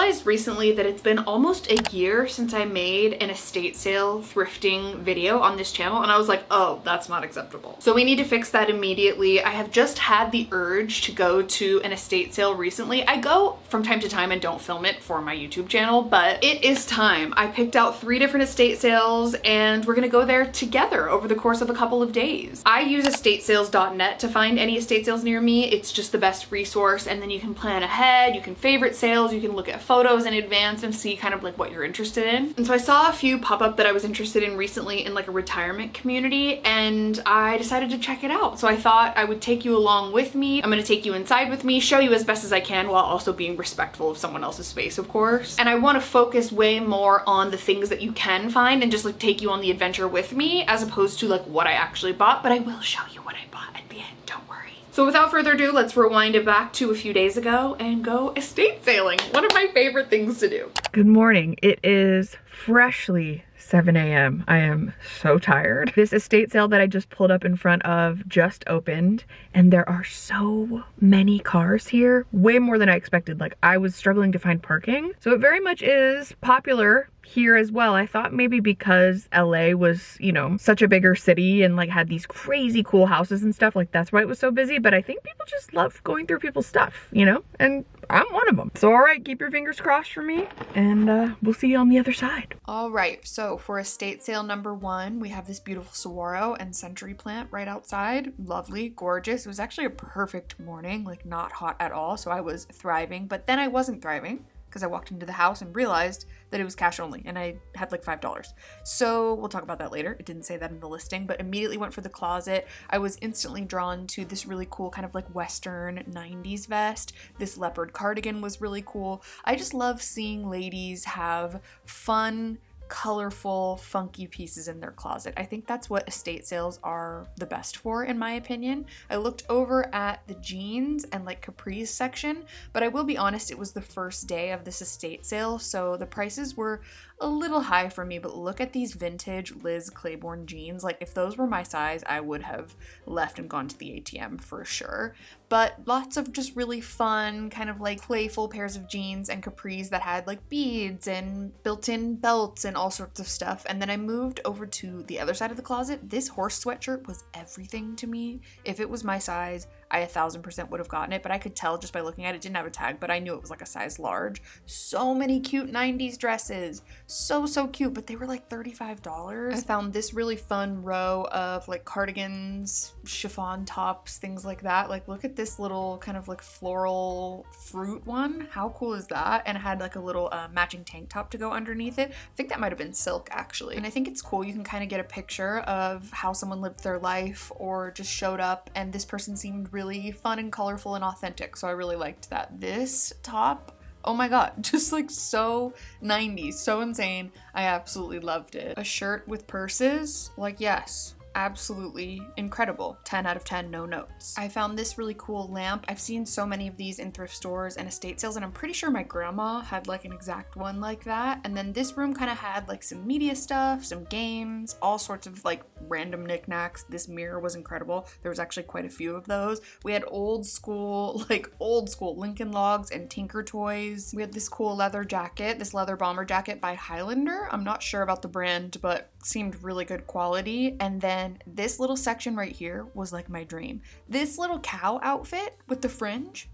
realized recently that it's been almost a year since I made an estate sale thrifting video on this channel, and I was like, oh, that's not acceptable. So we need to fix that immediately. I have just had the urge to go to an estate sale recently. I go from time to time and don't film it for my YouTube channel, but it is time. I picked out 3 different estate sales and we're gonna go there together over the course of a couple of days. I use estatesales.net to find any estate sales near me. It's just the best resource, and then you can plan ahead, you can favorite sales, you can look at photos in advance and see kind of like what you're interested in. And so I saw a few pop up that I was interested in recently in like a retirement community, and I decided to check it out. So I thought I would take you along with me. I'm gonna take you inside with me, show you as best as I can while also being respectful of someone else's space, of course. And I want to focus way more on the things that you can find and just like take you on the adventure with me, as opposed to like what I actually bought, but I will show you what I bought at the end, don't worry. So without further ado, let's rewind it back to a few days ago and go estate sailing. One of my favorite things to do. Good morning. It is freshly 7 a.m. I am so tired. This estate sale that I just pulled up in front of just opened, and there are so many cars here, way more than I expected. Like, I was struggling to find parking. So it very much is popular here as well. I thought maybe because LA was, you know, such a bigger city and like had these crazy cool houses and stuff, like that's why it was so busy, but I think people just love going through people's stuff, you know, and I'm one of them. So all right, keep your fingers crossed for me, and we'll see you on the other side. All right, so for estate sale number 1, we have this beautiful saguaro and century plant right outside. Lovely, gorgeous. It was actually a perfect morning, like not hot at all, so I was thriving, but then I wasn't thriving because I walked into the house and realized that it was cash only and I had like $5. So we'll talk about that later. It didn't say that in the listing, but immediately went for the closet. I was instantly drawn to this really cool kind of like Western 90s vest. This leopard cardigan was really cool. I just love seeing ladies have fun, colorful, funky pieces in their closet. I think that's what estate sales are the best for, in my opinion. I looked over at the jeans and like capris section, but I will be honest, it was the first day of this estate sale, so the prices were a little high for me, but look at these vintage Liz Claiborne jeans. Like, if those were my size, I would have left and gone to the ATM for sure. But lots of just really fun, kind of like playful pairs of jeans and capris that had like beads and built-in belts and all sorts of stuff. And then I moved over to the other side of the closet. This horse sweatshirt was everything to me. If it was my size, I 1000% would have gotten it, but I could tell just by looking at it. It didn't have a tag, but I knew it was like a size large. So many cute 90s dresses. So cute, but they were like $35. I found this really fun row of like cardigans, chiffon tops, things like that. Like, look at this little kind of like floral fruit one. How cool is that? And it had like a little matching tank top to go underneath it. I think that might have been silk actually. And I think it's cool. You can kind of get a picture of how someone lived their life or just showed up, and this person seemed really fun and colorful and authentic. So I really liked that. This top, oh my god, just like so 90s, so insane. I absolutely loved it. A shirt with purses, like yes, absolutely incredible. 10 out of 10, no notes. I found this really cool lamp. I've seen so many of these in thrift stores and estate sales, and I'm pretty sure my grandma had like an exact one like that. And then this room kind of had like some media stuff, some games, all sorts of like random knickknacks. This mirror was incredible. There was actually quite a few of those. We had old school Lincoln Logs and Tinker toys. We had this cool leather jacket, this leather bomber jacket by Highlander. I'm not sure about the brand, but seemed really good quality. And then this little section right here was like my dream. This little cow outfit with the fringe,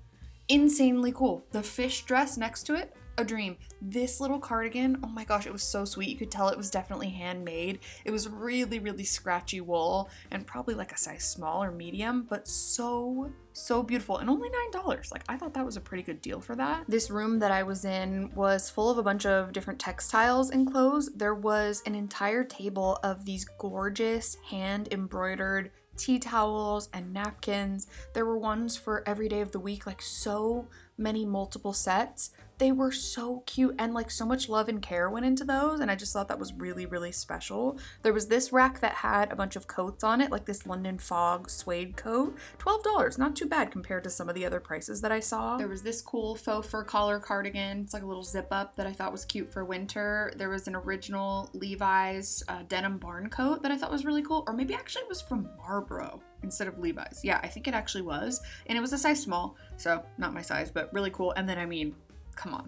insanely cool. The fish dress next to it, a dream. This little cardigan, oh my gosh, it was so sweet. You could tell it was definitely handmade. It was really scratchy wool and probably like a size small or medium, but so beautiful, and only $9. Like, I thought that was a pretty good deal for that. This room that I was in was full of a bunch of different textiles and clothes. There was an entire table of these gorgeous hand embroidered tea towels and napkins. There were ones for every day of the week, like so many multiple sets. They were so cute, and like so much love and care went into those, and I just thought that was really special. There was this rack that had a bunch of coats on it, like this London Fog suede coat. $12, not too bad compared to some of the other prices that I saw. There was this cool faux fur collar cardigan. It's like a little zip up that I thought was cute for winter. There was an original Levi's denim barn coat that I thought was really cool, or maybe actually it was from Marlboro instead of Levi's. Yeah, I think it actually was, and it was a size small, so not my size, but really cool. And then, I mean, come on,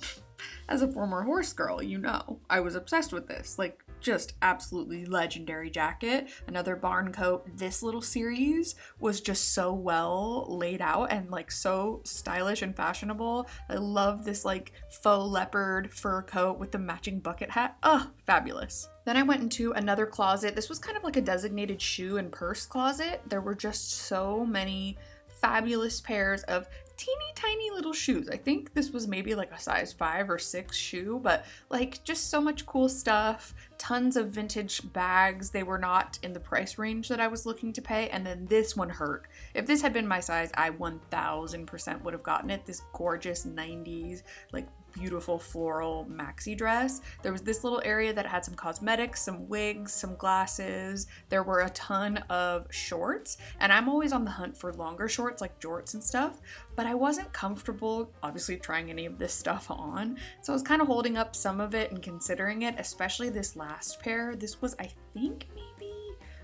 As a former horse girl, you know, I was obsessed with this. Like, just absolutely legendary jacket. Another barn coat. This little series was just so well laid out and like so stylish and fashionable. I love this like faux leopard fur coat with the matching bucket hat. Oh, fabulous. Then I went into another closet. This was kind of like a designated shoe and purse closet. There were just so many fabulous pairs of teeny tiny little shoes. I think this was maybe like a size 5 or 6 shoe, but like just so much cool stuff. Tons of vintage bags. They were not in the price range that I was looking to pay, and then this one hurt. If this had been my size, I 1000% would have gotten it. This gorgeous 90s like beautiful floral maxi dress. There was this little area that had some cosmetics, some wigs, some glasses. There were a ton of shorts, and I'm always on the hunt for longer shorts like jorts and stuff, but I wasn't comfortable obviously trying any of this stuff on, so I was kind of holding up some of it and considering it, especially this last pair. This was, I think, maybe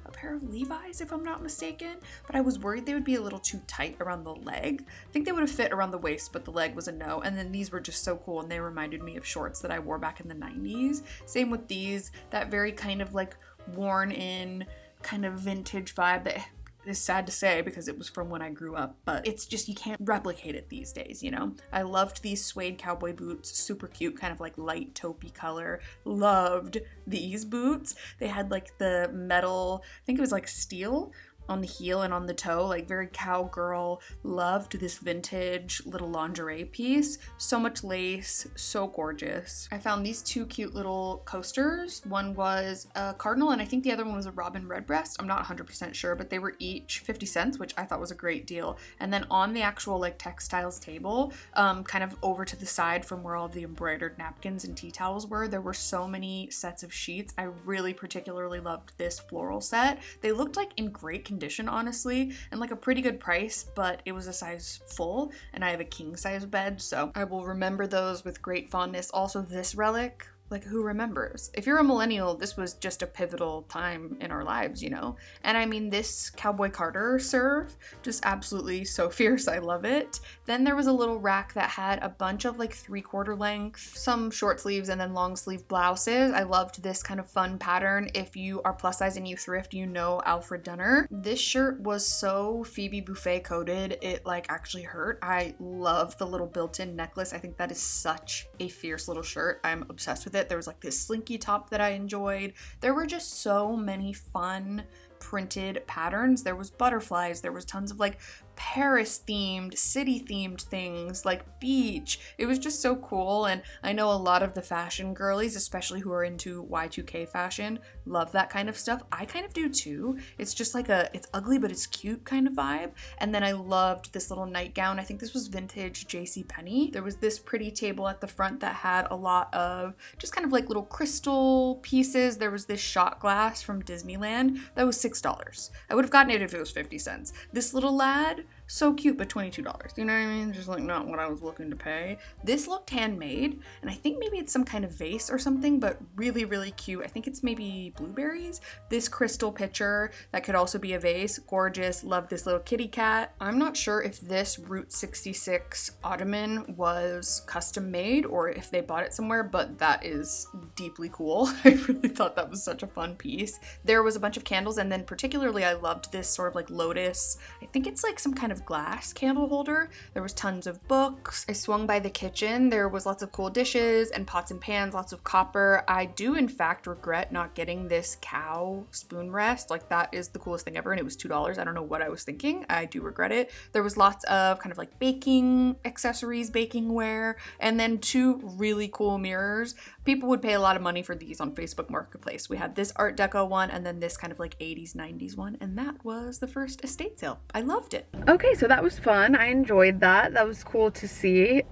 a pair of Levi's if I'm not mistaken, but I was worried they would be a little too tight around the leg. I think they would have fit around the waist, but the leg was a no. And then these were just so cool, and they reminded me of shorts that I wore back in the 90s. Same with these, that very kind of like worn in kind of vintage vibe that is sad to say because it was from when I grew up, but it's just, you can't replicate it these days, you know? I loved these suede cowboy boots, super cute, kind of like light taupey color. Loved these boots. They had like the metal, I think it was like steel on the heel and on the toe, like very cowgirl. Loved this vintage little lingerie piece. So much lace, so gorgeous. I found these two cute little coasters. One was a cardinal and I think the other one was a robin redbreast. I'm not 100% sure, but they were each 50 cents, which I thought was a great deal. And then on the actual like textiles table, kind of over to the side from where all the embroidered napkins and tea towels were, there were so many sets of sheets. I really particularly loved this floral set. They looked like in great condition, honestly, and like a pretty good price, but it was a size full and I have a king size bed, so I will remember those with great fondness. Also, this relic, like, who remembers? If you're a millennial, this was just a pivotal time in our lives, you know? And I mean, this Cowboy Carter serve, just absolutely so fierce. I love it. Then there was a little rack that had a bunch of like 3/4 length, some short sleeves and then long sleeve blouses. I loved this kind of fun pattern. If you are plus size and you thrift, you know Alfred Dunner. This shirt was so Phoebe Buffay coded, it like actually hurt. I love the little built-in necklace. I think that is such a fierce little shirt. I'm obsessed with it. There was like this slinky top that I enjoyed. There were just so many fun printed patterns. There was butterflies. There was tons of like Paris themed, city themed things like beach. It was just so cool. And I know a lot of the fashion girlies, especially who are into Y2K fashion, love that kind of stuff. I kind of do too. It's just like it's ugly but it's cute kind of vibe. And then I loved this little nightgown. I think this was vintage JCPenney. There was this pretty table at the front that had a lot of just kind of like little crystal pieces. There was this shot glass from Disneyland that was $6. I would have gotten it if it was 50 cents. This little lad, so cute, but $22. You know what I mean? Just like not what I was looking to pay. This looked handmade, and I think maybe it's some kind of vase or something, but really, really cute. I think it's maybe blueberries. This crystal pitcher that could also be a vase, gorgeous. Love this little kitty cat. I'm not sure if this Route 66 ottoman was custom made or if they bought it somewhere, but that is deeply cool. I really thought that was such a fun piece. There was a bunch of candles, and then particularly I loved this sort of like lotus. I think it's like some kind of glass candle holder. There was tons of books. I swung by the kitchen. There was lots of cool dishes and pots and pans, lots of copper. I do in fact regret not getting this cow spoon rest. Like, that is the coolest thing ever, and it was $2. I don't know what I was thinking. I do regret it. There was lots of kind of like baking accessories, baking ware, and then 2 really cool mirrors. People would pay a lot of money for these on Facebook Marketplace. We had this Art Deco one and then this kind of like 80s, 90s one, and that was the first estate sale. I loved it. Okay, so that was fun. I enjoyed that. That was cool to see.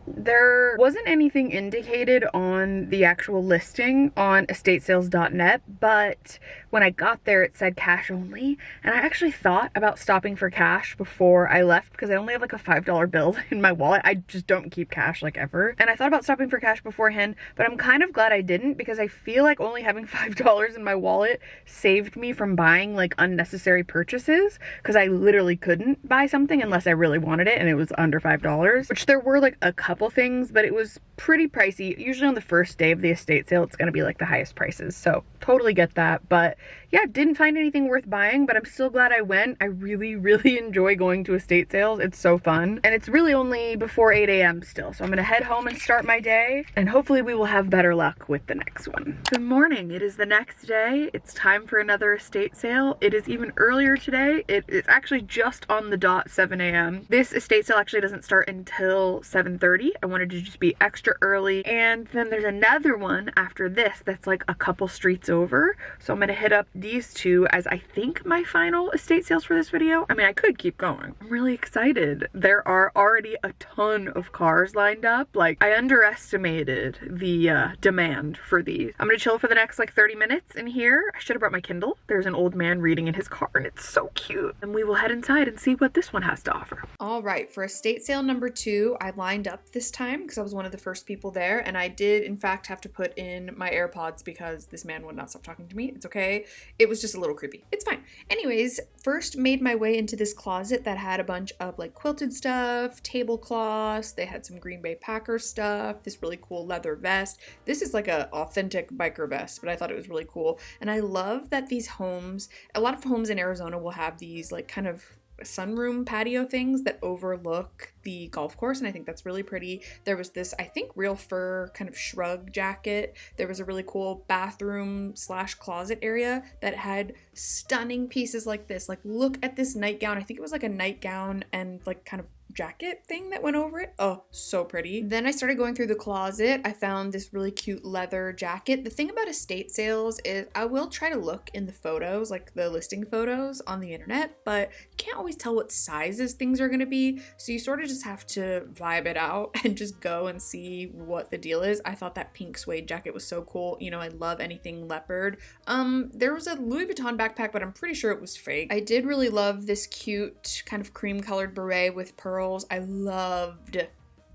There wasn't anything indicated on the actual listing on estatesales.net, but when I got there it said cash only, and I actually thought about stopping for cash before I left because I only have like a $5 bill in my wallet. I just don't keep cash like ever, and I thought about stopping for cash beforehand, but I'm kind of glad I didn't because I feel like only having $5 in my wallet saved me from buying like unnecessary purchases because I literally couldn't. buy something unless I really wanted it and it was under $5, which there were like a couple things, but it was pretty pricey. Usually on the first day of the estate sale, it's gonna be like the highest prices. So totally get that. But yeah, didn't find anything worth buying, but I'm still glad I went. I really, really enjoy going to estate sales. It's so fun. And it's really only before 8 a.m. still. So I'm gonna head home and start my day. And hopefully we will have better luck with the next one. Good morning. It is the next day. It's time for another estate sale. It is even earlier today. It's actually just on the dot 7 a.m. This estate sale actually doesn't start until 7:30. I wanted to just be extra early. And then there's another one after this that's like a couple streets over. So I'm gonna hit up these two as I think my final estate sales for this video. I mean, I could keep going. I'm really excited. There are already a ton of cars lined up. Like, I underestimated the demand for these. I'm gonna chill for the next like 30 minutes in here. I should have brought my Kindle. There's an old man reading in his car and it's so cute. And we will head inside and see what this one has to offer. All right, for estate sale number 2, I lined up this time because I was one of the first people there, and I did in fact have to put in my AirPods because this man would not stop talking to me. It's okay. It was just a little creepy. It's fine. Anyways, first made my way into this closet that had a bunch of like quilted stuff, tablecloths. They had some Green Bay Packers stuff, this really cool leather vest. This is like a authentic biker vest, but I thought it was really cool. And I love that these homes, a lot of homes in Arizona will have these like kind of sunroom patio things that overlook the golf course, and I think that's really pretty. There was this, I think, real fur kind of shrug jacket. There was a really cool bathroom / closet area that had stunning pieces like this. Like, look at this nightgown. I think it was like a nightgown and like kind of jacket thing that went over it. Oh, so pretty. Then I started going through the closet. I found this really cute leather jacket. The thing about estate sales is I will try to look in the photos, like the listing photos on the internet, but you can't always tell what sizes things are going to be. So you sort of just have to vibe it out and just go and see what the deal is. I thought that pink suede jacket was so cool. You know, I love anything leopard. There was a Louis Vuitton backpack, but I'm pretty sure it was fake. I did really love this cute kind of cream colored beret with pearls. I loved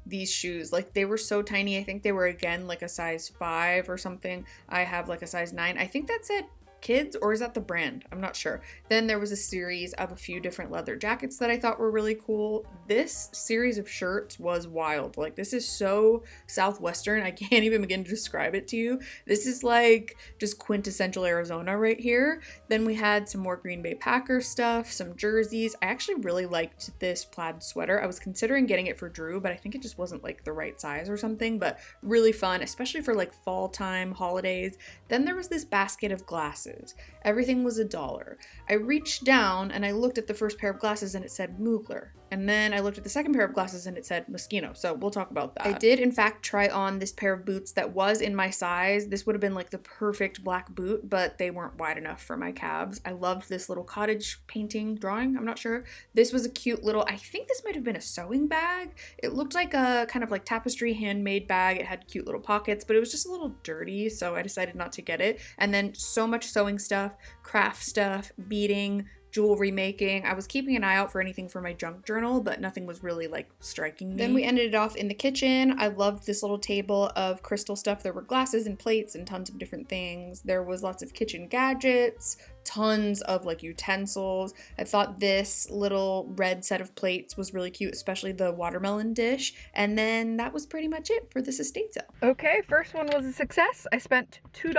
these shoes. Like, they were so tiny. I think they were, again, like a size 5 or something. I have like a size 9. I think that's it. Kids, or is that the brand? I'm not sure. Then there was a series of a few different leather jackets that I thought were really cool. This series of shirts was wild. Like, this is so Southwestern. I can't even begin to describe it to you. This is like just quintessential Arizona right here. Then we had some more Green Bay Packers stuff, some jerseys. I actually really liked this plaid sweater. I was considering getting it for Drew, but I think it just wasn't like the right size or something, but really fun, especially for like fall time, holidays. Then there was this basket of glasses. Everything was $1. I reached down and I looked at the first pair of glasses and it said Mugler. And then I looked at the second pair of glasses and it said Moschino. So we'll talk about that. I did in fact try on this pair of boots that was in my size. This would have been like the perfect black boot, but they weren't wide enough for my calves. I loved this little cottage painting drawing. I'm not sure. This was a cute little, I think this might have been a sewing bag. It looked like a kind of like tapestry handmade bag. It had cute little pockets, but it was just a little dirty. So I decided not to get it. And then so much sewing stuff, craft stuff, beading, jewelry making. I was keeping an eye out for anything for my junk journal, but nothing was really like striking me. Then we ended it off in the kitchen. I loved this little table of crystal stuff. There were glasses and plates and tons of different things. There was lots of kitchen gadgets, tons of like utensils. I thought this little red set of plates was really cute, especially the watermelon dish. And then that was pretty much it for this estate sale. Okay, first one was a success. I spent $2.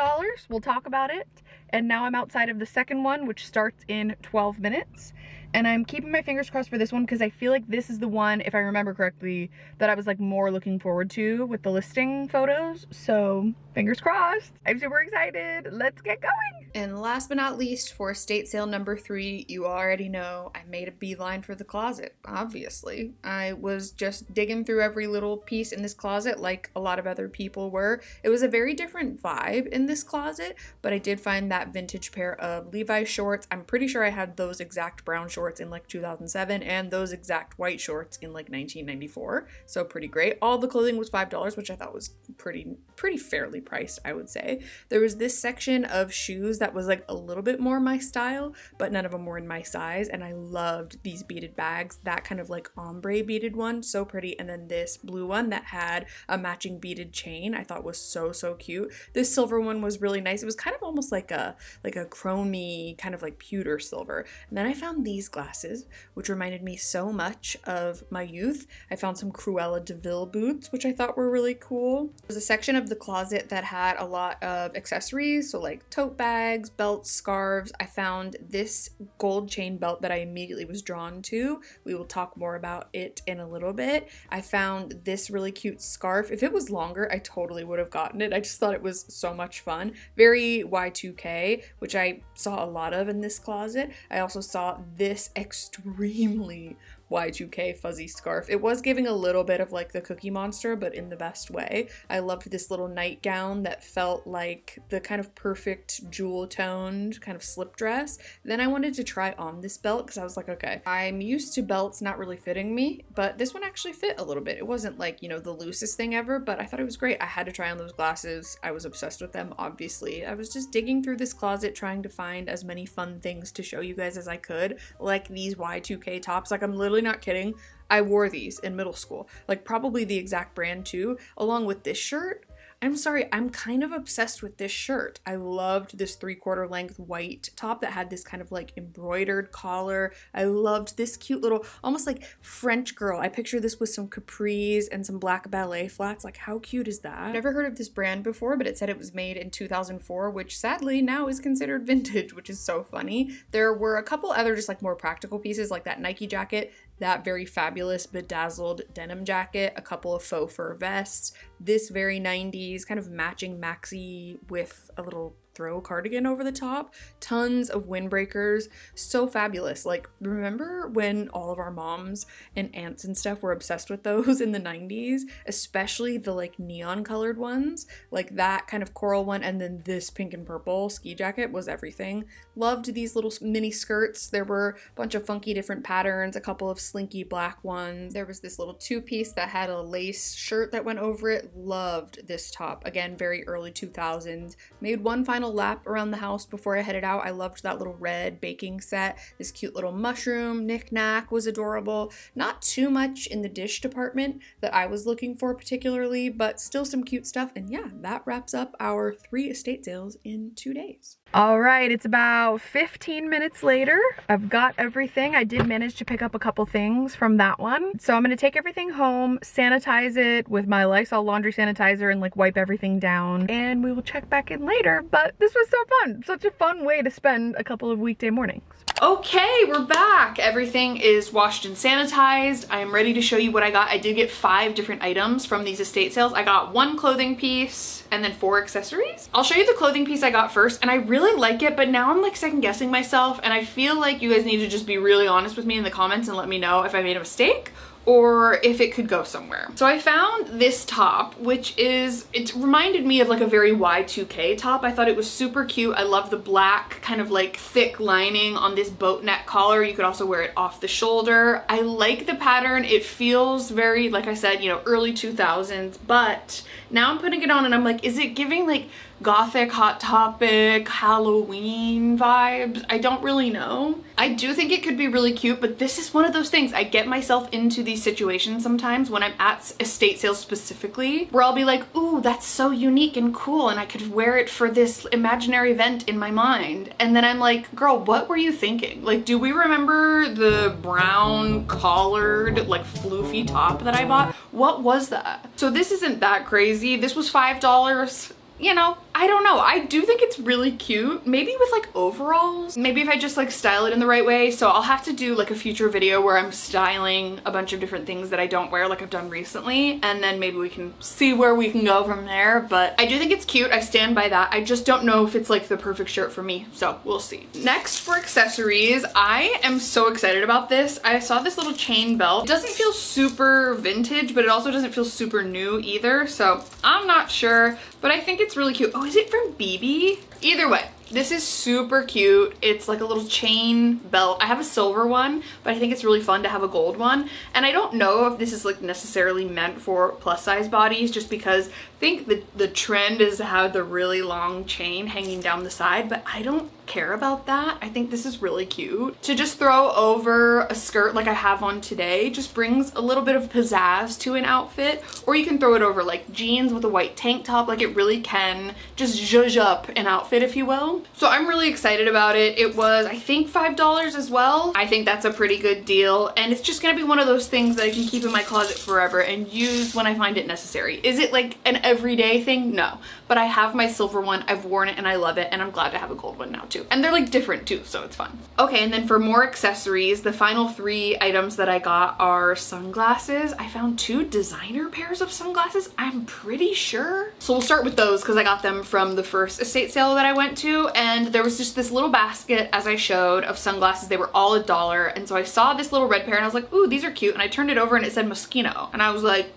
We'll talk about it. And now I'm outside of the second one, which starts in 12 minutes. And I'm keeping my fingers crossed for this one because I feel like this is the one, if I remember correctly, that I was like more looking forward to with the listing photos. So fingers crossed. I'm super excited. Let's get going. And last but not least, for estate sale number 3, you already know I made a beeline for the closet, obviously. I was just digging through every little piece in this closet like a lot of other people were. It was a very different vibe in this closet, but I did find that vintage pair of Levi's shorts. I'm pretty sure I had those exact brown shorts in like 2007 and those exact white shorts in like 1994. So pretty great. All the clothing was $5, which I thought was pretty fairly priced, I would say. There was this section of shoes that was like a little bit more my style, but none of them were in my size, and I loved these beaded bags. That kind of like ombre beaded one, so pretty, and then this blue one that had a matching beaded chain I thought was so cute. This silver one was really nice. It was kind of almost like a chromy kind of like pewter silver. And then I found these these glasses, which reminded me so much of my youth. I found some Cruella de Vil boots, which I thought were really cool. There's a section of the closet that had a lot of accessories, so like tote bags, belts, scarves. I found this gold chain belt that I immediately was drawn to. We will talk more about it in a little bit. I found this really cute scarf. If it was longer, I totally would have gotten it. I just thought it was so much fun. Very Y2K, which I saw a lot of in this closet. I also saw this extremely Y2K fuzzy scarf. It was giving a little bit of like the Cookie Monster, but in the best way. I loved this little nightgown that felt like the kind of perfect jewel toned kind of slip dress. Then I wanted to try on this belt because I was like, okay, I'm used to belts not really fitting me, but this one actually fit a little bit. It wasn't like, you know, the loosest thing ever, but I thought it was great. I had to try on those glasses. I was obsessed with them, obviously. I was just digging through this closet trying to find as many fun things to show you guys as I could, like these Y2K tops. Like, I'm literally not kidding. I wore these in middle school, like probably the exact brand too, along with this shirt. I'm sorry, I'm kind of obsessed with this shirt. I loved this 3/4 length white top that had this kind of like embroidered collar. I loved this cute little, almost like French girl. I picture this with some capris and some black ballet flats. Like, how cute is that? Never heard of this brand before, but it said it was made in 2004, which sadly now is considered vintage, which is so funny. There were a couple other just like more practical pieces, like that Nike jacket, that very fabulous bedazzled denim jacket, a couple of faux fur vests, this very 90s kind of matching maxi with a little throw cardigan over the top, tons of windbreakers, so fabulous. Like, remember when all of our moms and aunts and stuff were obsessed with those in the 90s, especially the like neon colored ones, like that kind of coral one, and then this pink and purple ski jacket was everything. Loved these little mini skirts. There were a bunch of funky different patterns, a couple of slinky black ones. There was this little two-piece that had a lace shirt that went over it. Loved this top. Again, very early 2000s. Made one final lap around the house before I headed out. I loved that little red baking set. This cute little mushroom knick-knack was adorable. Not too much in the dish department that I was looking for particularly, but still some cute stuff. And yeah, that wraps up our 3 estate sales in 2 days. All right, it's about 15 minutes later. I've got everything. I did manage to pick up a couple things from that one. So I'm gonna take everything home, sanitize it with my Lysol laundry sanitizer and like wipe everything down, and we will check back in later. But this was so fun. Such a fun way to spend a couple of weekday mornings. Okay, we're back. Everything is washed and sanitized. I am ready to show you what I got. I did get 5 different items from these estate sales. I got 1 clothing piece and then 4 accessories. I'll show you the clothing piece I got first, and I really like it, but now I'm like second guessing myself, and I feel like you guys need to just be really honest with me in the comments and let me know if I made a mistake or if it could go somewhere. So I found this top, which is, it reminded me of like a very Y2K top. I thought it was super cute. I love the black kind of like thick lining on this boat neck collar. You could also wear it off the shoulder. I like the pattern. It feels very, like I said, you know, early 2000s, but now I'm putting it on and I'm like, is it giving like gothic, Hot Topic, Halloween vibes? I don't really know. I do think it could be really cute, but this is one of those things. I get myself into these situations sometimes when I'm at estate sales specifically, where I'll be like, ooh, that's so unique and cool, and I could wear it for this imaginary event in my mind. And then I'm like, girl, what were you thinking? Like, do we remember the brown collared, like floofy top that I bought? What was that? So this isn't that crazy. This was $5. You know, I don't know. I do think it's really cute. Maybe with like overalls. Maybe if I just like style it in the right way. So I'll have to do like a future video where I'm styling a bunch of different things that I don't wear like I've done recently. And then maybe we can see where we can go from there. But I do think it's cute. I stand by that. I just don't know if it's like the perfect shirt for me. So we'll see. Next for accessories, I am so excited about this. I saw this little chain belt. It doesn't feel super vintage, but it also doesn't feel super new either. So I'm not sure, but I think it's really cute. Oh, is it from BB? Either way, this is super cute. It's like a little chain belt. I have a silver one, but I think it's really fun to have a gold one. And I don't know if this is like necessarily meant for plus size bodies, just because think the trend is to have the really long chain hanging down the side, but I don't care about that. I think this is really cute. To just throw over a skirt like I have on today just brings a little bit of pizzazz to an outfit, or you can throw it over like jeans with a white tank top. Like it really can just zhuzh up an outfit, if you will. So I'm really excited about it. It was, I think, $5 as well. I think that's a pretty good deal, and it's just gonna be one of those things that I can keep in my closet forever and use when I find it necessary. Is it like an everyday thing? No, but I have my silver one, I've worn it and I love it, and I'm glad to have a gold one now too. And they're like different too, so it's fun. Okay, and then for more accessories, the final 3 items that I got are sunglasses. I found 2 designer pairs of sunglasses, I'm pretty sure. So we'll start with those because I got them from the first estate sale that I went to, and there was just this little basket, as I showed, of sunglasses. They were all $1, and so I saw this little red pair and I was like, ooh, these are cute, and I turned it over and it said Moschino, and I was like,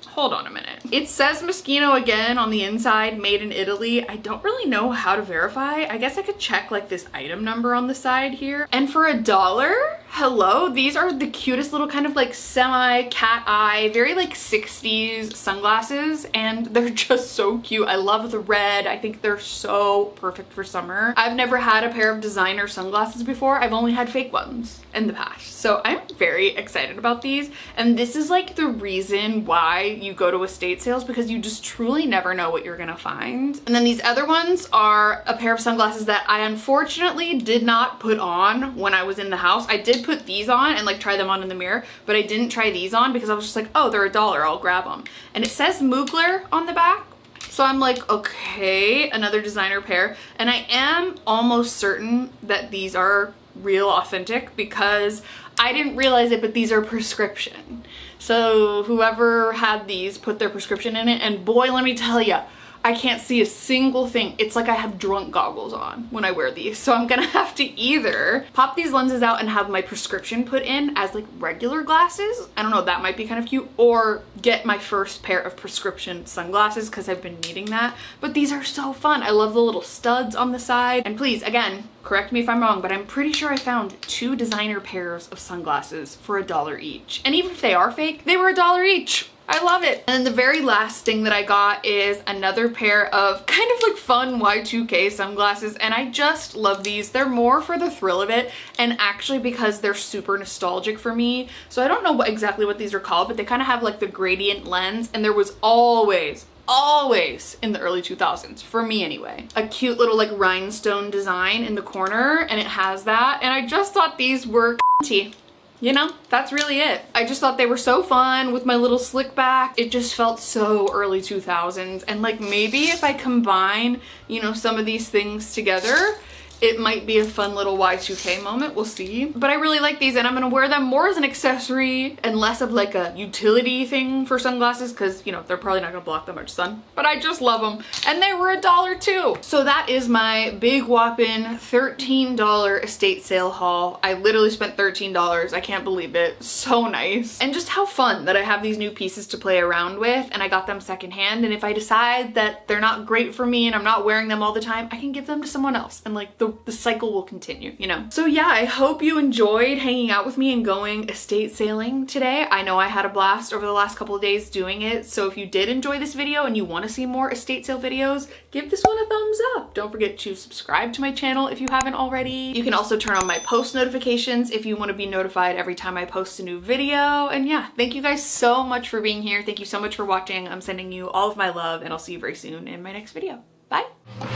hold on a minute. It says Moschino again on the inside, made in Italy. I don't really know how to verify. I guess I could check like this item number on the side here. And for $1, hello, these are the cutest little kind of like semi cat eye, very like 60s sunglasses, and they're just so cute. I love the red. I think they're so perfect for summer. I've never had a pair of designer sunglasses before. I've only had fake ones in the past. So I'm very excited about these. And this is like the reason why you go to estate sales, because you just truly never know what you're gonna find. And then these other ones are a pair of sunglasses that I unfortunately did not put on when I was in the house. I did put these on and like try them on in the mirror, but I didn't try these on because I was just like, oh, they're $1, I'll grab them. And it says Mugler on the back. So I'm like, okay, another designer pair. And I am almost certain that these are real authentic because I didn't realize it, but these are prescription. So whoever had these put their prescription in it, and boy, let me tell you, I can't see a single thing. It's like I have drunk goggles on when I wear these. So I'm gonna have to either pop these lenses out and have my prescription put in as like regular glasses. I don't know, that might be kind of cute. Or get my first pair of prescription sunglasses because I've been needing that. But these are so fun. I love the little studs on the side. And please, again, correct me if I'm wrong, but I'm pretty sure I found 2 designer pairs of sunglasses for $1 each. And even if they are fake, they were $1 each. I love it. And then the very last thing that I got is another pair of kind of like fun Y2K sunglasses, and I just love these. They're more for the thrill of it, and actually because they're super nostalgic for me. So I don't know exactly what these are called, but they kind of have like the gradient lens, and there was always in the early 2000s, for me anyway, a cute little like rhinestone design in the corner, and it has that, and I just thought these were tea. You know, that's really it. I just thought they were so fun with my little slick back. It just felt so early 2000s, and like maybe if I combine, you know, some of these things together, it might be a fun little Y2K moment, we'll see. But I really like these, and I'm gonna wear them more as an accessory and less of like a utility thing for sunglasses, because, you know, they're probably not gonna block that much sun. But I just love them, and they were $1 too. So that is my big whopping $13 estate sale haul. I literally spent $13. I can't believe it. So nice. And just how fun that I have these new pieces to play around with, and I got them secondhand, and if I decide that they're not great for me and I'm not wearing them all the time, I can give them to someone else, and like the cycle will continue, you know? So yeah, I hope you enjoyed hanging out with me and going estate sailing today. I know I had a blast over the last couple of days doing it, so if you did enjoy this video and you want to see more estate sale videos, give this one a thumbs up. Don't forget to subscribe to my channel if you haven't already. You can also turn on my post notifications if you want to be notified every time I post a new video. And yeah, thank you guys so much for being here. Thank you so much for watching. I'm sending you all of my love, and I'll see you very soon in my next video. Bye!